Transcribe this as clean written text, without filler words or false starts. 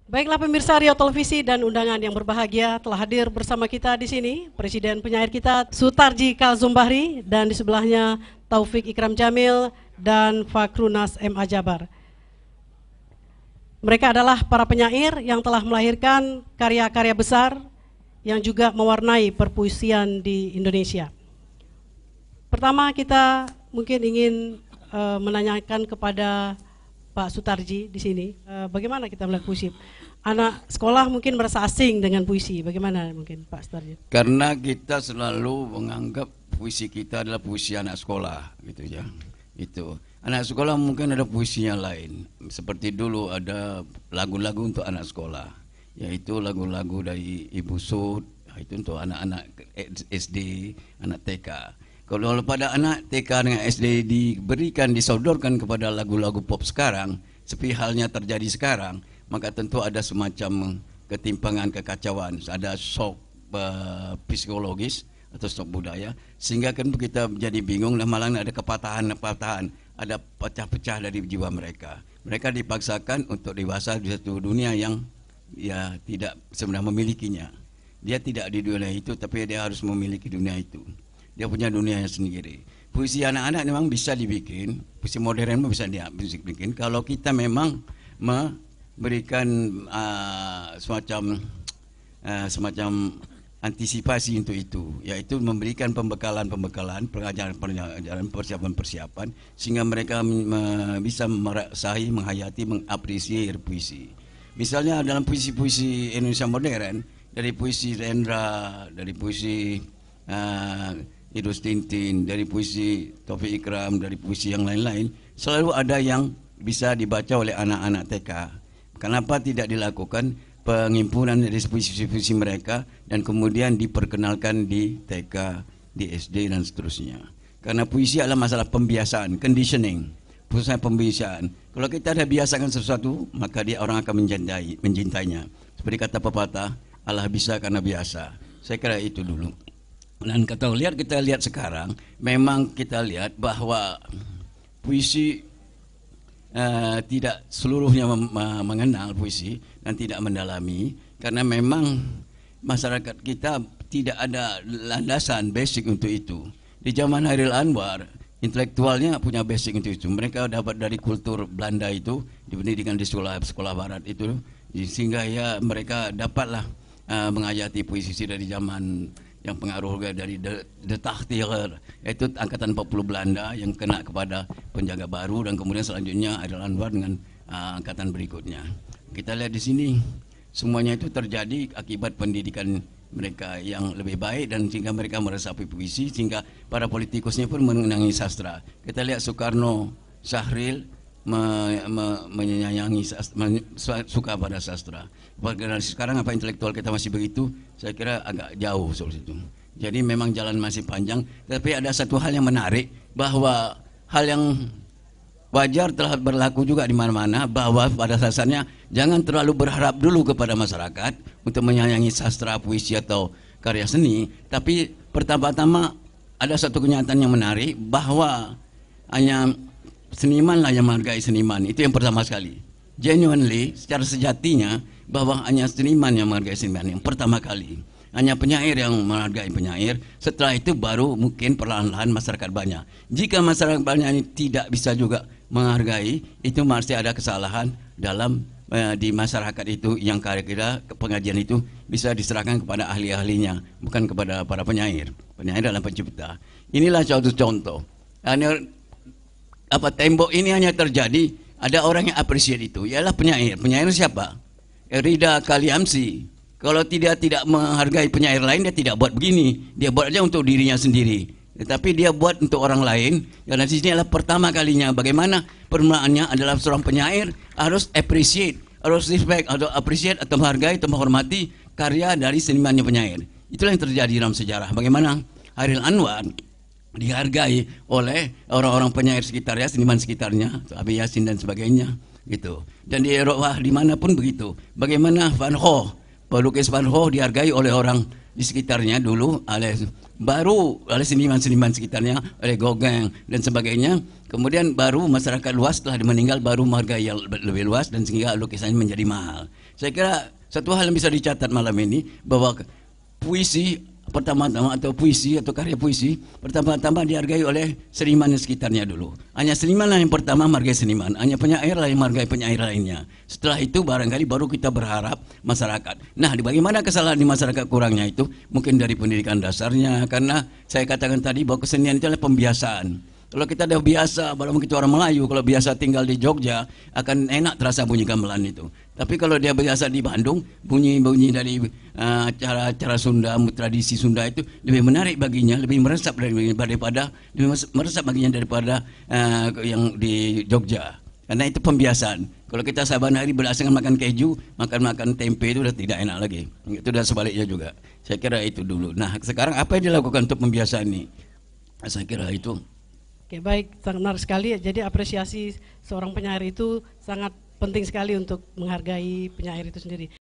Baiklah pemirsa Rio Televisi dan undangan yang berbahagia, telah hadir bersama kita di sini Presiden penyair kita Sutarji Kalzumbahri dan di sebelahnya Taufik Ikram Jamil dan Fakrunas M. Jabar. Mereka adalah para penyair yang telah melahirkan karya-karya besar yang juga mewarnai perpuisian di Indonesia. Pertama kita mungkin ingin menanyakan kepada Pak Sutarji di sini, bagaimana kita melihat puisi? Anak sekolah mungkin merasa asing dengan puisi, bagaimana mungkin Pak Sutarji? Karena kita selalu menganggap puisi kita adalah puisi anak sekolah, gitu ya. Itu anak sekolah mungkin ada puisi yang lain. Seperti dulu ada lagu-lagu untuk anak sekolah, yaitu lagu-lagu dari Ibu Sud, itu untuk anak-anak SD, anak TK. Kalau pada anak TK dengan SD diberikan, disodorkan kepada lagu-lagu pop sekarang, seperti halnya terjadi sekarang, maka tentu ada semacam ketimpangan, kekacauan, ada shock psikologis atau shock budaya, sehingga kan kita jadi bingung dan malah ada kepatahan-kepatahan, ada pecah-pecah dari jiwa mereka. Mereka dipaksakan untuk dewasa di satu dunia yang ya tidak sebenarnya memilikinya. Dia tidak di dunia itu, tapi dia harus memiliki dunia itu. Dia punya dunianya sendiri. Puisi anak-anak memang bisa dibikin, puisi modern bisa dibikin kalau kita memang memberikan semacam antisipasi untuk itu, yaitu memberikan pembekalan, pengajaran, persiapan, sehingga mereka bisa merasahi, menghayati, mengapresiasi puisi. Misalnya dalam puisi-puisi Indonesia modern, dari puisi Rendra, dari puisi Idrus Tintin, dari puisi Taufik Ikram, dari puisi yang lain-lain, selalu ada yang bisa dibaca oleh anak-anak TK. Kenapa tidak dilakukan pengimpunan dari puisi-puisi mereka dan kemudian diperkenalkan di TK, di SD dan seterusnya? Karena puisi adalah masalah pembiasaan, conditioning, pusat pembiasaan. Kalau kita ada biasakan sesuatu, maka dia orang akan mencintainya. Seperti kata pepatah, Allah bisa karena biasa. Saya kira itu dulu. Dan kita lihat sekarang, memang kita lihat bahwa puisi tidak seluruhnya mengenal puisi dan tidak mendalami, karena memang masyarakat kita tidak ada landasan basic untuk itu. Di zaman Hairil Anwar, intelektualnya punya basic untuk itu. Mereka dapat dari kultur Belanda itu, di pendidikan di sekolah barat itu, sehingga ya mereka dapatlah menghayati puisi dari zaman yang pengaruh dari De Tachtiger, yaitu angkatan 40 Belanda yang kena kepada penjaga baru, dan kemudian selanjutnya Hairil Anwar dengan angkatan berikutnya. Kita lihat di sini semuanya itu terjadi akibat pendidikan mereka yang lebih baik, dan sehingga mereka meresapi puisi, sehingga para politikusnya pun mengenangi sastra. Kita lihat Soekarno, Syahril menyayangi suka pada sastra. Sekarang apa intelektual kita masih begitu? Saya kira agak jauh soal itu. Jadi memang jalan masih panjang. Tapi ada satu hal yang menarik, bahwa hal yang wajar telah berlaku juga di mana-mana, bahwa pada dasarnya jangan terlalu berharap dulu kepada masyarakat untuk menyayangi sastra, puisi atau karya seni. Tapi pertama-tama ada satu kenyataan yang menarik, bahwa hanya senimanlah yang menghargai seniman. Itu yang pertama sekali. Genuinely, secara sejatinya, bahwa hanya seniman yang menghargai seniman yang pertama kali. Hanya penyair yang menghargai penyair. Setelah itu baru mungkin perlahan-lahan masyarakat banyak. Jika masyarakat banyak ini tidak bisa juga menghargai, itu masih ada kesalahan dalam di masyarakat itu, yang kira-kira pengajian itu bisa diserahkan kepada ahli-ahlinya, bukan kepada para penyair. Penyair adalah pencipta. Inilah suatu contoh. Tembok ini hanya terjadi, ada orang yang apresiasi itu, ialah penyair. Penyair siapa? Rida Kaliamsi. Kalau tidak menghargai penyair lain, dia tidak buat begini. Dia buat aja untuk dirinya sendiri. Tetapi dia buat untuk orang lain. Dan di sini adalah pertama kalinya bagaimana permulaannya adalah seorang penyair harus appreciate, harus respect atau appreciate atau menghargai atau menghormati karya dari senimannya penyair. Itulah yang terjadi dalam sejarah. Bagaimana Hairil Anwar dihargai oleh orang-orang penyair sekitarnya, seniman sekitarnya, Abi Yasin dan sebagainya, gitu. Dan di Eropa dimanapun begitu. Bagaimana Van Gogh, pelukis Van Gogh dihargai oleh orang di sekitarnya dulu baru oleh seniman-seniman sekitarnya, oleh Gauguin dan sebagainya. Kemudian baru masyarakat luas telah meninggal, baru menghargai yang lebih luas dan sehingga lukisannya menjadi mahal. Saya kira satu hal yang bisa dicatat malam ini bahwa puisi pertama-tama atau puisi atau karya puisi pertama-tama dihargai oleh seniman di sekitarnya dulu. Hanya seniman lah yang pertama menghargai seniman, hanya penyair lah yang menghargai penyair lainnya. Setelah itu barangkali baru kita berharap masyarakat. Nah, bagaimana kesalahan di masyarakat kurangnya itu? Mungkin dari pendidikan dasarnya, karena saya katakan tadi bahwa kesenian itu adalah pembiasaan. Kalau kita udah biasa, walaupun kita orang Melayu, kalau biasa tinggal di Jogja, akan enak terasa bunyi gamelan itu. Tapi kalau dia biasa di Bandung, bunyi-bunyi dari cara Sunda, tradisi Sunda itu lebih menarik baginya, lebih meresap daripada daripada yang di Jogja. Karena itu pembiasaan. Kalau kita saban hari berdasarkan makan keju, makan tempe itu udah tidak enak lagi. Itu udah sebaliknya juga. Saya kira itu dulu. Nah, sekarang apa yang dilakukan untuk pembiasaan ini? Saya kira itu. Oke, baik, sangat menarik sekali. Jadi apresiasi seorang penyair itu sangat penting sekali untuk menghargai penyair itu sendiri.